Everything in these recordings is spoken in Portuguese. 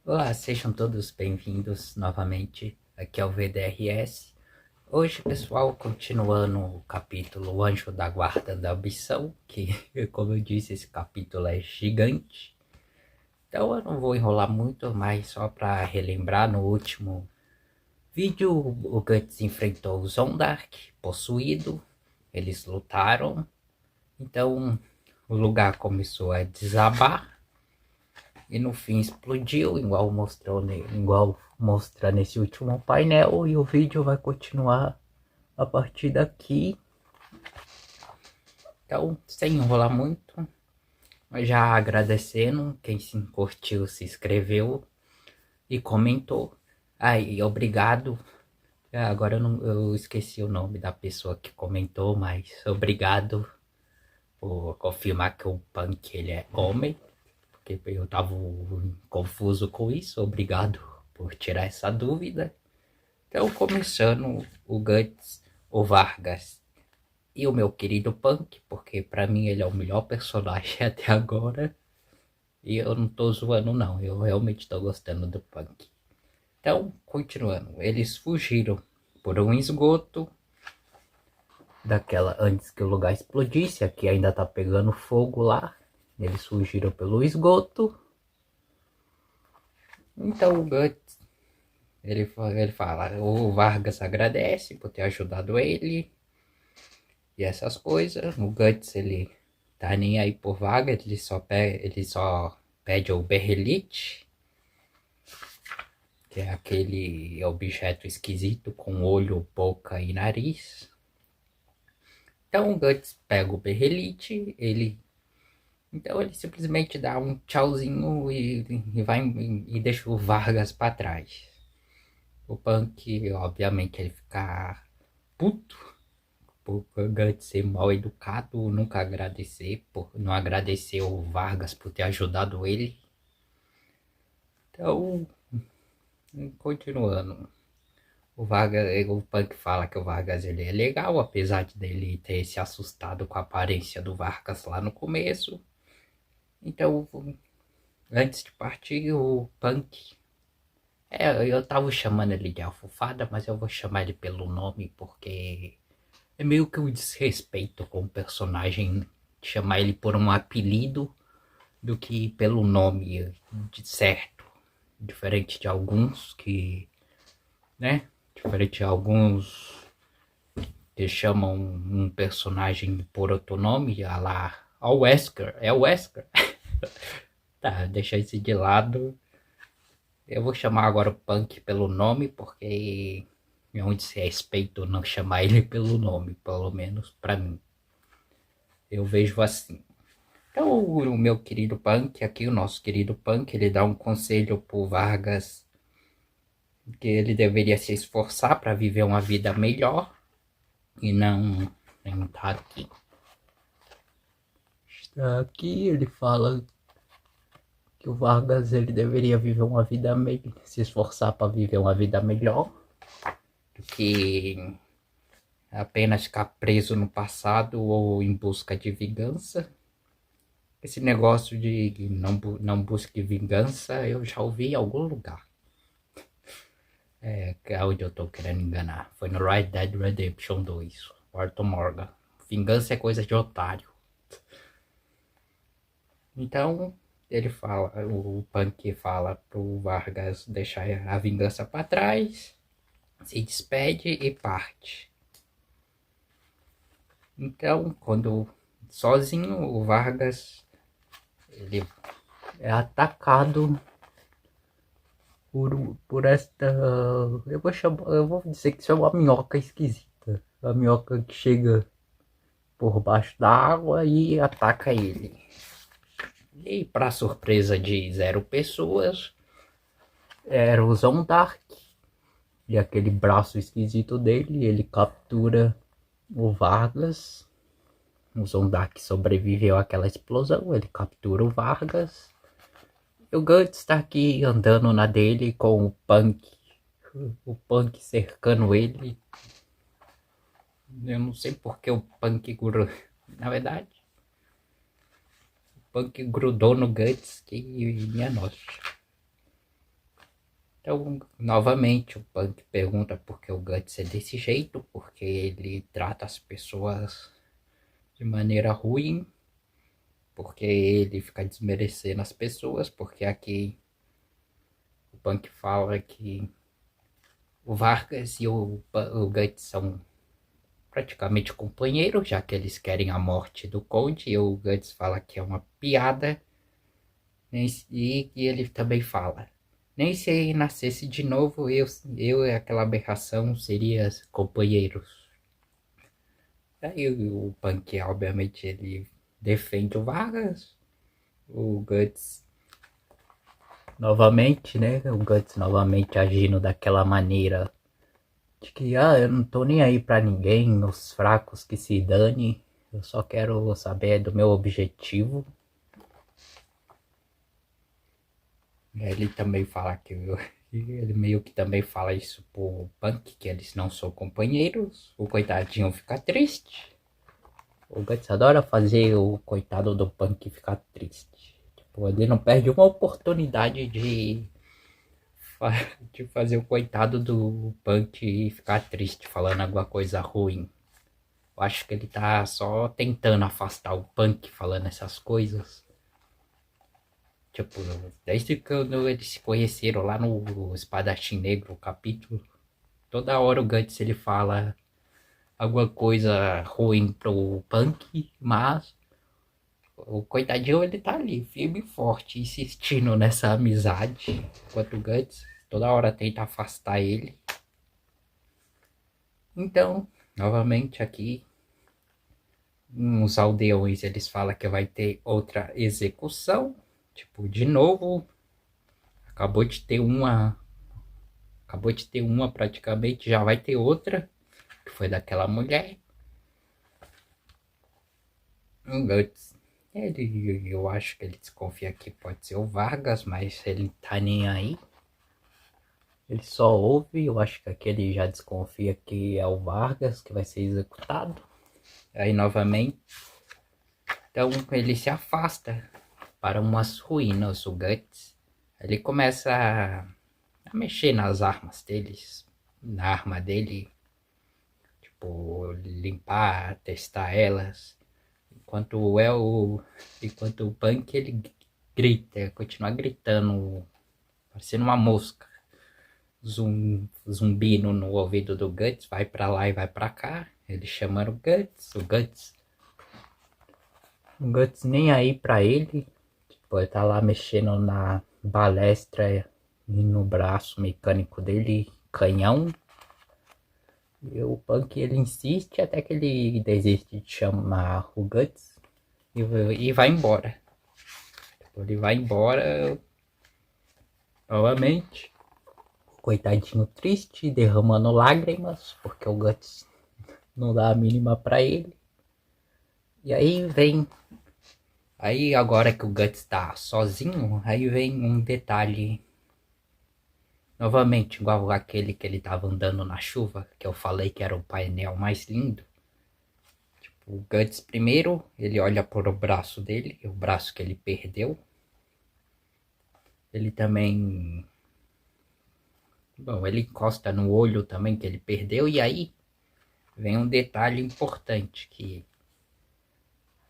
Olá, sejam todos bem-vindos novamente. Aqui é o VDRS. Hoje, pessoal, continuando o capítulo O Anjo da Guarda da Ambição, que, como eu disse, esse capítulo é gigante. Então eu não vou enrolar muito, mas só para relembrar, no último vídeo o Guts enfrentou o Zondark, possuído. Eles lutaram. Então o lugar começou a desabar. E no fim explodiu, igual mostra nesse último painel. E o vídeo vai continuar a partir daqui. Então, sem enrolar muito, já agradecendo quem se curtiu, se inscreveu e comentou. E obrigado. Agora eu esqueci o nome da pessoa que comentou, mas obrigado por confirmar que o Punk ele é homem, porque eu tava confuso com isso. Obrigado por tirar essa dúvida. Então, começando o Guts, o Vargas e o meu querido Punk, porque pra mim ele é o melhor personagem até agora. E eu não tô zoando não, eu realmente tô gostando do Punk. Então, continuando, eles fugiram por um esgoto, daquela antes que o lugar explodisse, aqui ainda tá pegando fogo lá. Eles fugiram pelo esgoto. Então o Guts, ele fala, o Vargas agradece por ter ajudado ele e essas coisas. O Guts, ele tá nem aí por Vargas, ele só pede o Berrelite, que é aquele objeto esquisito com olho, boca e nariz. Então o Guts pega o Berrelite, então ele simplesmente dá um tchauzinho e deixa o Vargas para trás. O Punk, obviamente, ele fica puto por Guts ser mal educado, nunca agradecer, por não agradecer o Vargas por ter ajudado ele. Então, continuando. O Punk fala que o Vargas ele é legal, apesar de dele ter se assustado com a aparência do Vargas lá no começo. Então, antes de partir, o Punk. Eu tava chamando ele de Alfofada, mas eu vou chamar ele pelo nome porque é meio que um desrespeito com o personagem chamar ele por um apelido do que pelo nome de certo. Diferente de alguns que, né? Diferente de alguns que chamam um personagem por outro nome, a lá, o Wesker, é o Wesker. Tá, deixa esse de lado. Eu vou chamar agora o Punk pelo nome, porque é um desrespeito não chamar ele pelo nome, pelo menos pra mim. Eu vejo assim. Então, o meu querido Punk, aqui o nosso querido Punk, ele dá um conselho pro Vargas que ele deveria se esforçar para viver uma vida melhor e não tá aqui. Está aqui, ele fala que o Vargas ele deveria viver uma vida melhor, se esforçar para viver uma vida melhor do que apenas ficar preso no passado ou em busca de vingança. Esse negócio de não busque vingança eu já ouvi em algum lugar. Que é onde eu tô querendo enganar. Foi no Red Dead Redemption 2, o Arthur Morgan. Vingança é coisa de otário. Então, ele fala, o Punk fala pro Vargas deixar a vingança para trás, se despede e parte. Então, quando sozinho, o Vargas ele é atacado por esta. Eu vou dizer que isso é uma minhoca esquisita. A minhoca que chega por baixo da água e ataca ele. E para surpresa de zero pessoas, era o Zondark. E aquele braço esquisito dele, ele captura o Vargas. O Zondark sobreviveu àquela explosão, ele captura o Vargas. E o Guts está aqui andando na dele com o Punk. O Punk cercando ele. Eu não sei porque o Punk grudou. Na verdade, o Punk grudou no Guts, que minha nossa. Então, novamente, o Punk pergunta por que o Guts é desse jeito, porque ele trata as pessoas de maneira ruim, porque ele fica desmerecendo as pessoas, porque aqui o Punk fala que o Vargas e o Guts são praticamente companheiros, já que eles querem a morte do Conde, e o Guts fala que é uma piada, e ele também fala: nem se nascesse de novo, eu e aquela aberração seria companheiros. Aí o Punk, obviamente, ele defende o Vargas, o Guts novamente, né? O Guts novamente agindo daquela maneira de que, eu não tô nem aí pra ninguém, os fracos que se dane, eu só quero saber do meu objetivo. Ele também fala que ele meio que também fala isso pro Punk, que eles não são companheiros. O coitadinho fica triste. O Guts adora fazer o coitado do Punk ficar triste. Tipo, ele não perde uma oportunidade de fazer o coitado do Punk ficar triste, falando alguma coisa ruim. Eu acho que ele tá só tentando afastar o Punk falando essas coisas. Tipo, desde que eles se conheceram lá no Espadachim Negro, o capítulo, toda hora o Guts ele fala alguma coisa ruim pro Punk, mas o coitadinho ele tá ali, firme e forte, insistindo nessa amizade, enquanto o Guts toda hora tenta afastar ele. Então, novamente aqui, os aldeões eles falam que vai ter outra execução, tipo, de novo, acabou de ter uma praticamente, já vai ter outra, que foi daquela mulher. O Guts, eu acho que ele desconfia que pode ser o Vargas, mas ele não tá nem aí. Ele só ouve, eu acho que aquele já desconfia que é o Vargas que vai ser executado. Aí novamente, então ele se afasta para umas ruínas, o Guts. Ele começa a mexer nas armas deles, na arma dele, tipo, limpar, testar elas. Enquanto o Punk ele grita, continua gritando, parecendo uma mosca, zumbindo no ouvido do Guts, vai pra lá e vai pra cá, ele chamando o Guts nem aí pra ele, tipo, ele tá lá mexendo na balestra e no braço mecânico dele, canhão. E o Punk ele insiste até que ele desiste de chamar o Guts e vai embora. Ele vai embora novamente, coitadinho triste, derramando lágrimas, porque o Guts não dá a mínima pra ele. E aí agora que o Guts tá sozinho, aí vem um detalhe, novamente, igual aquele que ele tava andando na chuva, que eu falei que era o painel mais lindo. Tipo, o Guts primeiro, ele olha pro braço dele, o braço que ele perdeu. Ele também, bom, ele encosta no olho também que ele perdeu, e aí vem um detalhe importante, que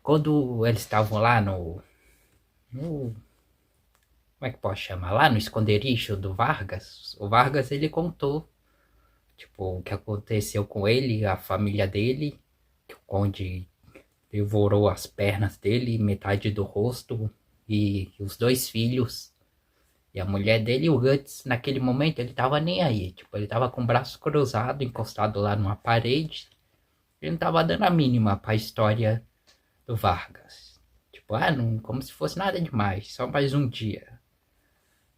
quando eles estavam lá no como é que posso chamar? Lá no esconderijo do Vargas, o Vargas ele contou, tipo, o que aconteceu com ele, a família dele, que o Conde devorou as pernas dele, metade do rosto, e os dois filhos, e a mulher dele. E o Guts, naquele momento, ele tava nem aí, tipo, ele tava com o braço cruzado, encostado lá numa parede, ele não tava dando a mínima pra história do Vargas. Tipo, não, como se fosse nada demais, só mais um dia.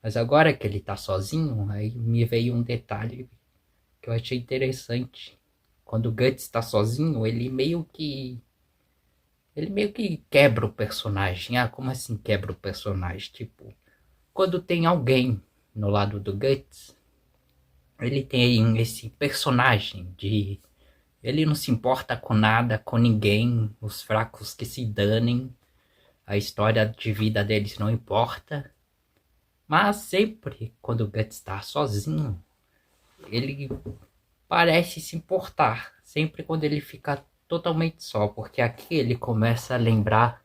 Mas agora que ele tá sozinho, aí me veio um detalhe que eu achei interessante. Quando o Guts tá sozinho, ele meio que quebra o personagem. Como assim quebra o personagem? Tipo, quando tem alguém no lado do Guts, ele tem esse personagem de ele não se importa com nada, com ninguém, os fracos que se danem, a história de vida deles não importa. Mas sempre quando o Guts está sozinho, ele parece se importar. Sempre quando ele fica totalmente só, porque aqui ele começa a lembrar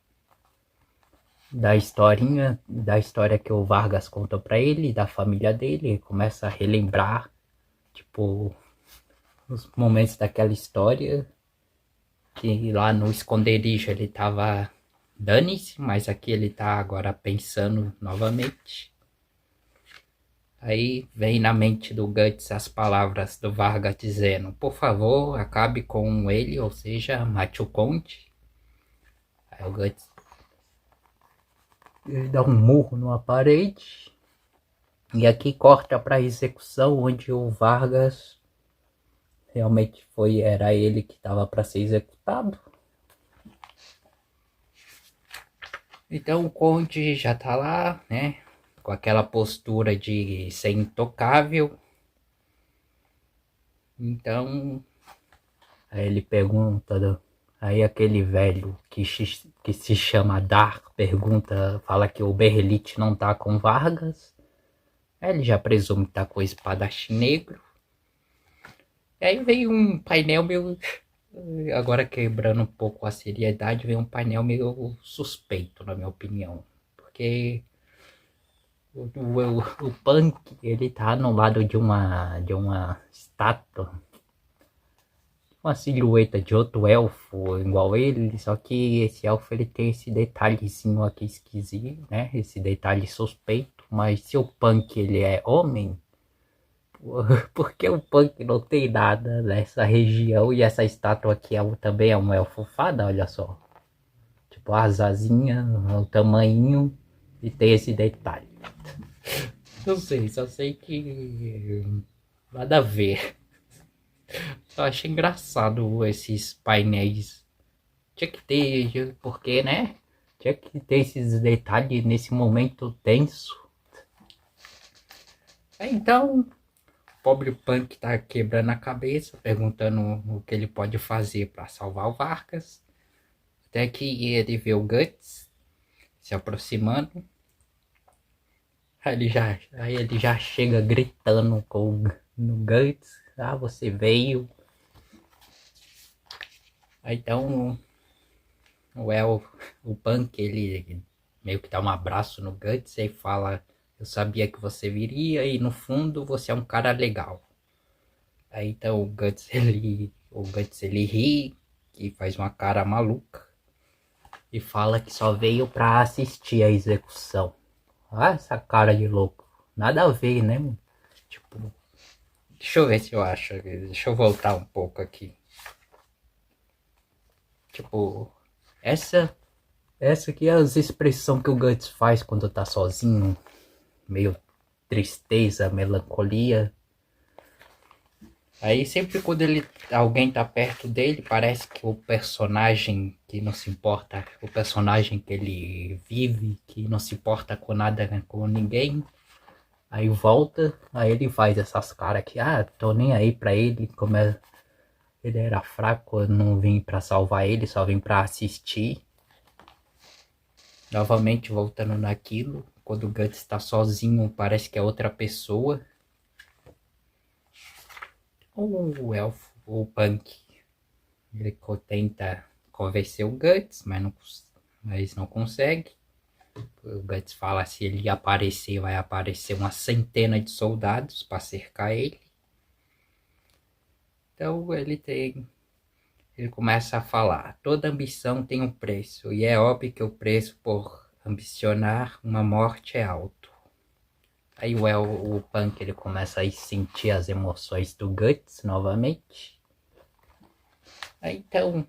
da história que o Vargas conta para ele, da família dele, ele começa a relembrar, tipo, os momentos daquela história, que lá no esconderijo ele tava dane-se, mas aqui ele tá agora pensando novamente. Aí vem na mente do Guts as palavras do Vargas dizendo: por favor, acabe com ele, ou seja, mate o Conde. Aí o Guts ele dá um murro numa parede. E aqui corta para a execução, onde o Vargas realmente era ele que estava para ser executado. Então o Conde já tá lá, né? Com aquela postura de ser intocável. Então, aí ele pergunta, aí aquele velho que se chama Dar pergunta, fala que o Berrelite não tá com Vargas. Aí ele já presume que tá com o espadachim negro. E aí vem um painel meio, agora quebrando um pouco a seriedade, vem um painel meio suspeito, na minha opinião. Porque o Punk, ele tá no lado de uma estátua, uma silhueta de outro elfo igual ele, só que esse elfo ele tem esse detalhezinho aqui esquisito, né? Esse detalhe suspeito, mas se o Punk ele é homem, porque o Punk não tem nada nessa região e essa estátua aqui também é um elfo fada, olha só. Tipo, a asazinha, o tamanho e tem esse detalhe. Não sei, só sei que nada a ver. Eu achei engraçado esses painéis. Tinha que ter, porque, né? Tinha que ter esses detalhes nesse momento tenso. Então, o pobre Punk tá quebrando a cabeça, perguntando o que ele pode fazer para salvar o Vargas. Até que ele vê o Guts se aproximando. Aí ele já chega gritando no Guts. Ah, você veio. Aí então o Punk, ele meio que dá um abraço no Guts e fala: eu sabia que você viria e no fundo você é um cara legal. Aí então o Guts ele ri e faz uma cara maluca e fala que só veio pra assistir a execução. Ah, essa cara de louco. Nada a ver, né? Tipo, deixa eu ver se eu acho. Deixa eu voltar um pouco aqui. Tipo, essa aqui é as expressões que o Guts faz quando tá sozinho. Meio tristeza, melancolia. Aí sempre quando alguém tá perto dele, parece que o personagem que não se importa, o personagem que ele vive, que não se importa com nada, né, com ninguém, aí volta, aí ele faz essas caras que, tô nem aí pra ele, como ele era fraco, eu não vim pra salvar ele, só vim pra assistir. Novamente voltando naquilo, quando o Guts tá sozinho, parece que é outra pessoa. O elfo, o Punk, ele tenta convencer o Guts, mas não consegue. O Guts fala se ele aparecer, vai aparecer uma centena de soldados para cercar ele. Então ele começa a falar: toda ambição tem um preço, e é óbvio que o preço por ambicionar uma morte é alto. Aí o Punk ele começa a sentir as emoções do Guts novamente. Aí então,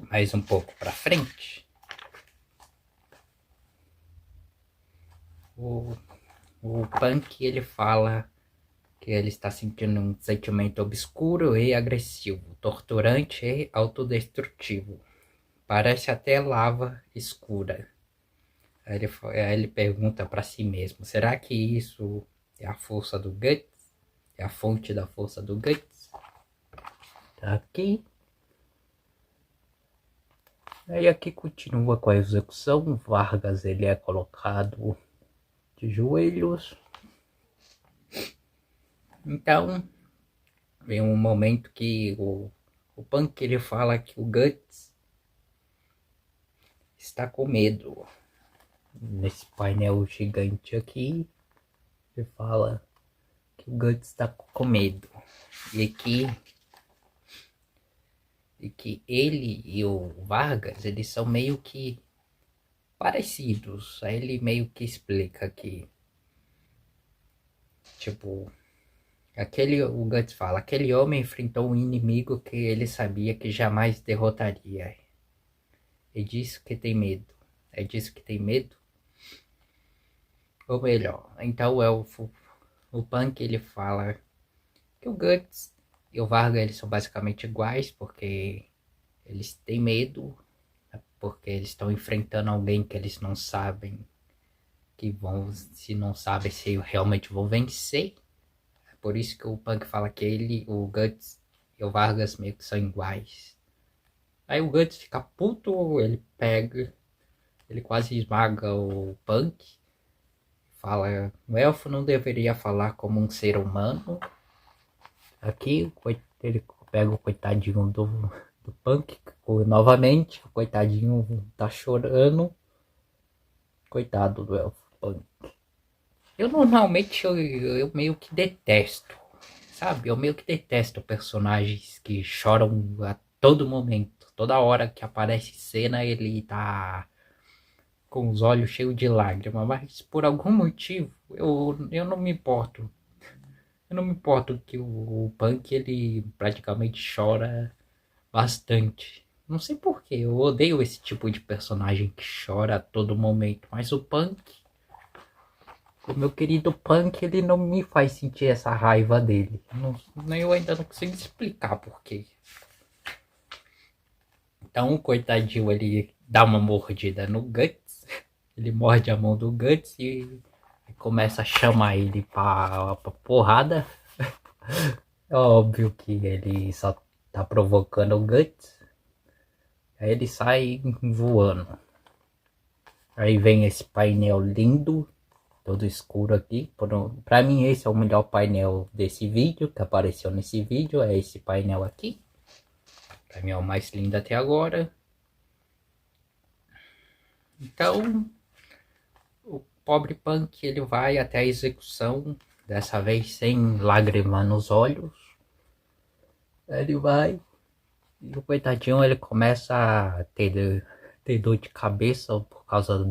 mais um pouco para frente, o, o Punk ele fala que ele está sentindo um sentimento obscuro e agressivo, torturante e autodestrutivo. Parece até lava escura. Aí ele pergunta para si mesmo: será que isso é a força do Guts? É a fonte da força do Guts? Tá aqui. Aí aqui continua com a execução. Vargas ele é colocado dos joelhos. Então, vem um momento que o Punk ele fala que o Guts está com medo. Nesse painel gigante aqui, ele fala que o Guts está com medo. E que ele e o Vargas, eles são meio que parecidos. Aí ele meio que explica que, tipo, o Guts fala, aquele homem enfrentou um inimigo que ele sabia que jamais derrotaria. É disso que tem medo. É disso que tem medo? Ou melhor, então o Punk ele fala que o Guts e o Vargas eles são basicamente iguais, porque eles têm medo, porque eles estão enfrentando alguém que eles não sabem se não sabem se realmente vão vencer. É por isso que o Punk fala que o Guts e o Vargas meio que são iguais. Aí o Guts fica puto, ele quase esmaga o Punk. Fala, o elfo não deveria falar como um ser humano. Aqui ele pega o coitadinho do Punk novamente. O coitadinho tá chorando. Coitado do elfo Punk. Eu normalmente eu meio que detesto, sabe? Eu meio que detesto personagens que choram a todo momento. Toda hora que aparece cena ele tá com os olhos cheios de lágrimas, mas por algum motivo eu não me importo. Eu não me importo que o Punk ele praticamente chora bastante. Não sei porquê, eu odeio esse tipo de personagem que chora a todo momento, mas o meu querido Punk, ele não me faz sentir essa raiva dele. Eu ainda não consigo explicar porquê. Então o coitadinho ele dá uma mordida no Guts, ele morde a mão do Guts e começa a chamar ele pra porrada. É óbvio que ele só tá provocando o Guts. Aí ele sai voando. Aí vem esse painel lindo, todo escuro aqui. Pra mim esse é o melhor painel desse vídeo, que apareceu nesse vídeo. É esse painel aqui. Pra mim é o mais lindo até agora. Então, o pobre Punk ele vai até a execução. Dessa vez sem lágrima nos olhos. Ele vai. E o coitadinho ele começa a ter dor de cabeça por causa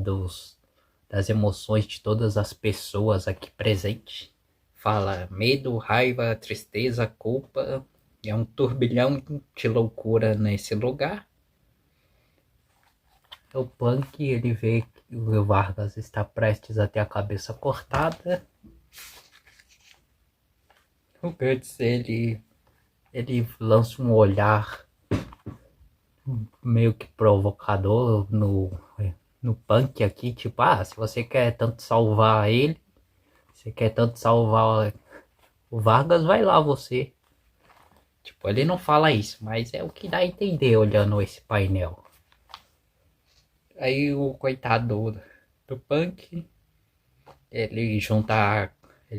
das emoções de todas as pessoas aqui presentes. Fala medo, raiva, tristeza, culpa. É um turbilhão de loucura nesse lugar. O Punk ele vê que o Vargas está prestes a ter a cabeça cortada. O Guts ele lança um olhar meio que provocador no Punk aqui, tipo, se você quer tanto salvar ele, você quer tanto salvar o Vargas, vai lá você. Tipo, ele não fala isso, mas é o que dá a entender olhando esse painel. Aí o coitado do Punk, ele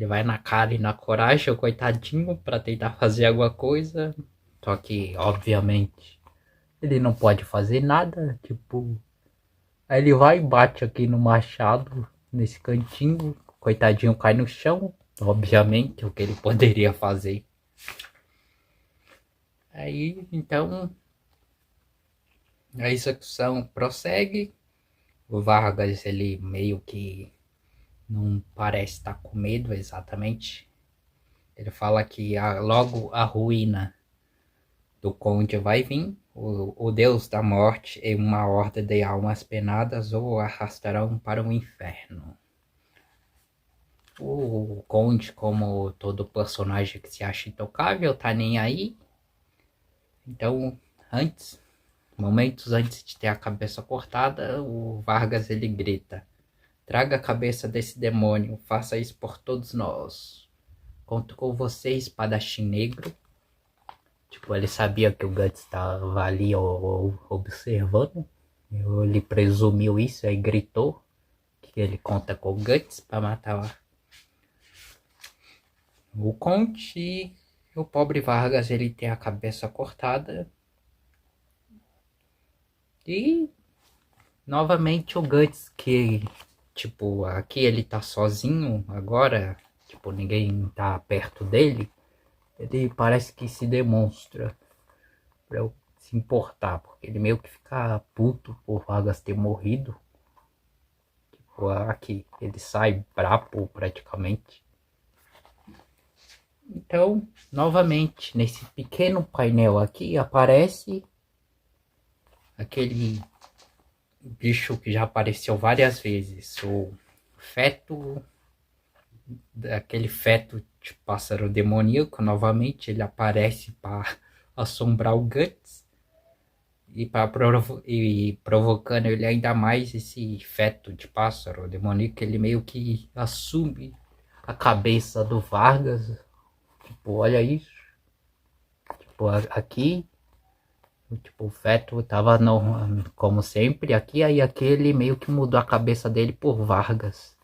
vai na cara e na coragem, o coitadinho, pra tentar fazer alguma coisa. Só que, obviamente, ele não pode fazer nada, tipo. Aí ele vai e bate aqui no machado, nesse cantinho. Coitadinho cai no chão, obviamente, o que ele poderia fazer. Aí, então, a execução prossegue. O Vargas, ele meio que não parece estar com medo exatamente. Ele fala que logo a ruína do Conde vai vir. O Deus da Morte e uma horda de almas penadas o arrastarão para o inferno. O Conde, como todo personagem que se acha intocável, tá nem aí. Então, momentos antes de ter a cabeça cortada, o Vargas ele grita: traga a cabeça desse demônio, faça isso por todos nós. Conto com você, espadachim negro. Tipo, ele sabia que o Guts estava ali observando. Ele presumiu isso, aí gritou que que ele conta com o Guts pra matar o Conde. E o pobre Vargas, ele tem a cabeça cortada. E novamente o Guts, que tipo, aqui ele tá sozinho agora, tipo, ninguém tá perto dele. Ele parece que se demonstra pra eu se importar, porque ele meio que fica puto por Vargas ter morrido. Tipo, aqui, ele sai brabo praticamente. Então, novamente, nesse pequeno painel aqui, aparece aquele bicho que já apareceu várias vezes, o feto, aquele feto de pássaro demoníaco. Novamente ele aparece para assombrar o Guts e provocando ele ainda mais. Esse feto de pássaro demoníaco, ele meio que assume a cabeça do Vargas. Tipo, olha isso. Tipo, aqui, tipo, o feto tava no, como sempre aqui, aí aquele meio que mudou a cabeça dele por Vargas.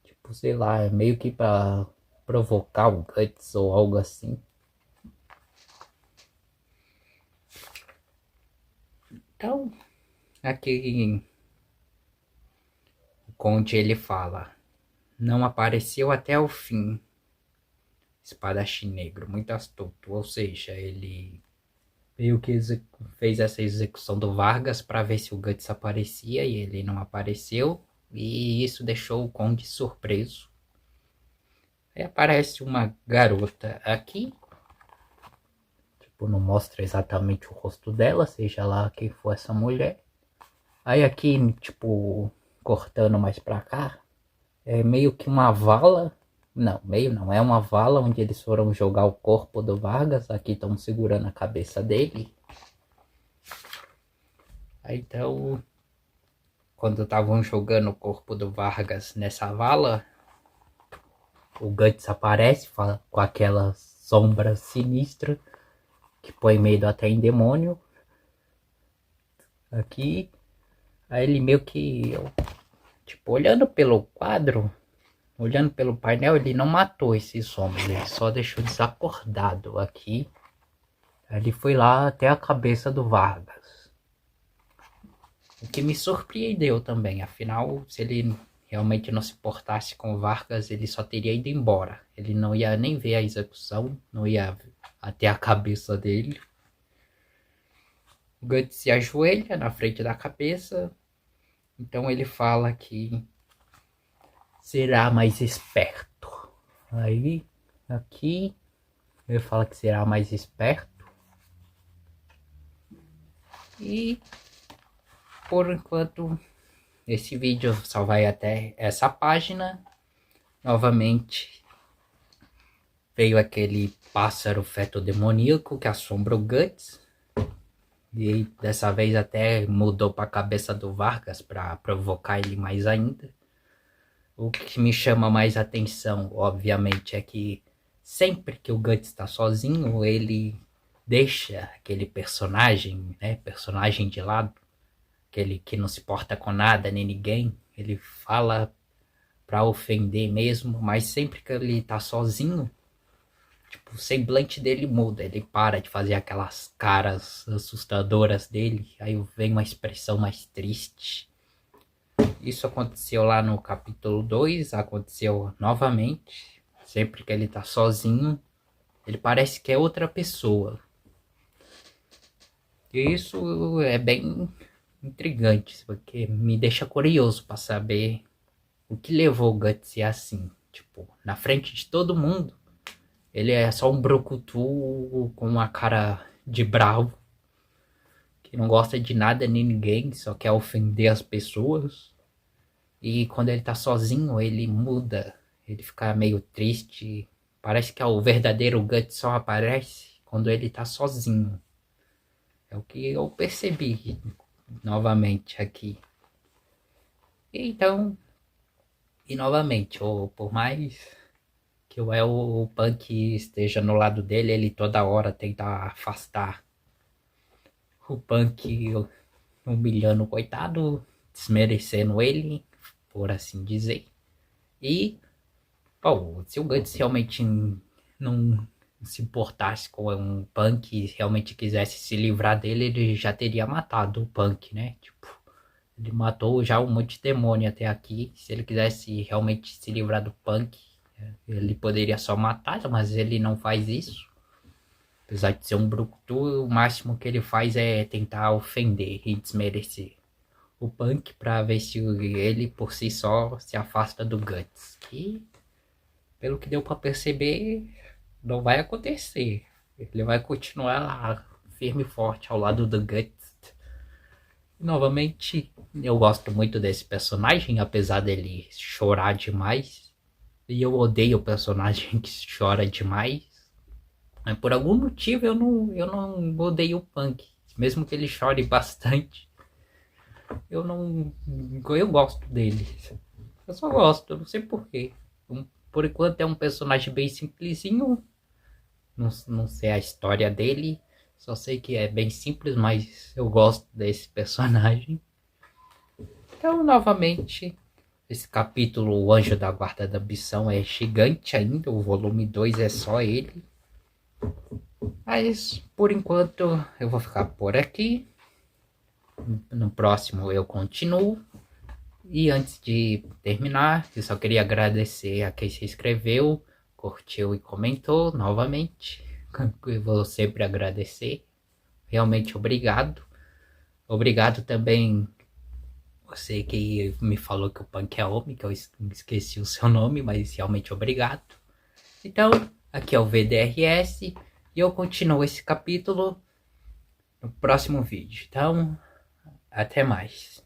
Tipo, sei lá, é meio que pra provocar o Guts ou algo assim. Então, aqui o Conde ele fala: não apareceu até o fim. Espadachim negro, muito astuto. Ou seja, ele meio que fez essa execução do Vargas para ver se o Guts aparecia e ele não apareceu. E isso deixou o Conde surpreso. Aí aparece uma garota aqui. Tipo, não mostra exatamente o rosto dela, seja lá quem for essa mulher. Aí aqui, tipo, cortando mais pra cá, é meio que uma vala. Não, meio não, é uma vala onde eles foram jogar o corpo do Vargas. Aqui estão segurando a cabeça dele. Aí então, quando estavam jogando o corpo do Vargas nessa vala, o Guts aparece com aquela sombra sinistra que põe medo até em demônio. Aqui, aí ele meio que, tipo, olhando pelo quadro, olhando pelo painel, ele não matou esses homens, ele só deixou desacordado aqui. Aí ele foi lá até a cabeça do Vargas. O que me surpreendeu também, afinal, se ele realmente não se portasse com o Vargas, ele só teria ido embora. Ele não ia nem ver a execução, não ia até a cabeça dele. O Guts se ajoelha na frente da cabeça. Então ele fala que será mais esperto. Aí, aqui, ele fala que será mais esperto. E, por enquanto, esse vídeo só vai até essa página. Novamente, veio aquele pássaro feto demoníaco que assombra o Guts. E dessa vez até mudou para a cabeça do Vargas para provocar ele mais ainda. O que me chama mais atenção, obviamente, é que sempre que o Guts está sozinho, ele deixa aquele personagem, né, personagem de lado, aquele que não se porta com nada nem ninguém. Ele fala para ofender mesmo, mas sempre que ele tá sozinho, tipo, o semblante dele muda, ele para de fazer aquelas caras assustadoras dele, aí vem uma expressão mais triste. Isso aconteceu lá no capítulo 2, aconteceu novamente. Sempre que ele tá sozinho, ele parece que é outra pessoa. E isso é bem intrigante, porque me deixa curioso para saber o que levou o Guts a ser assim. Tipo, na frente de todo mundo, ele é só um brucutu com uma cara de bravo, que não gosta de nada nem ninguém, só quer ofender as pessoas. E quando ele tá sozinho, ele muda. Ele fica meio triste. Parece que o verdadeiro Guts só aparece quando ele tá sozinho. É o que eu percebi novamente aqui. Então, e novamente, por mais que o Punk esteja no lado dele, ele toda hora tenta afastar o Punk, humilhando o coitado, desmerecendo ele, por assim dizer. E, bom, se o Guts realmente não se importasse com um Punk e realmente quisesse se livrar dele, ele já teria matado o Punk, né? Tipo, ele matou já um monte de demônio até aqui. Se ele quisesse realmente se livrar do Punk, ele poderia só matar, mas ele não faz isso. Apesar de ser um brucutu, o máximo que ele faz é tentar ofender e desmerecer o Punk pra ver se ele por si só se afasta do Guts. E, pelo que deu pra perceber, não vai acontecer. Ele vai continuar lá, firme e forte ao lado do Guts. E, novamente, eu gosto muito desse personagem, apesar dele chorar demais. E eu odeio o personagem que chora demais. Mas por algum motivo eu não odeio o Punk. Mesmo que ele chore bastante. Eu não. Eu gosto dele. Eu só gosto, eu não sei porquê. Por enquanto é um personagem bem simplesinho. Não sei a história dele. Só sei que é bem simples, mas eu gosto desse personagem. Então, novamente, esse capítulo, O Anjo da Guarda da Ambição, é gigante ainda. O volume 2 é só ele. Mas, por enquanto, eu vou ficar por aqui. No próximo eu continuo. E antes de terminar, eu só queria agradecer a quem se inscreveu, curtiu e comentou novamente. Eu vou sempre agradecer. Realmente obrigado. Obrigado também você que me falou que o Punk é homem, que eu esqueci o seu nome, mas realmente obrigado. Então, aqui é o VDRS e eu continuo esse capítulo no próximo vídeo. Então, até mais.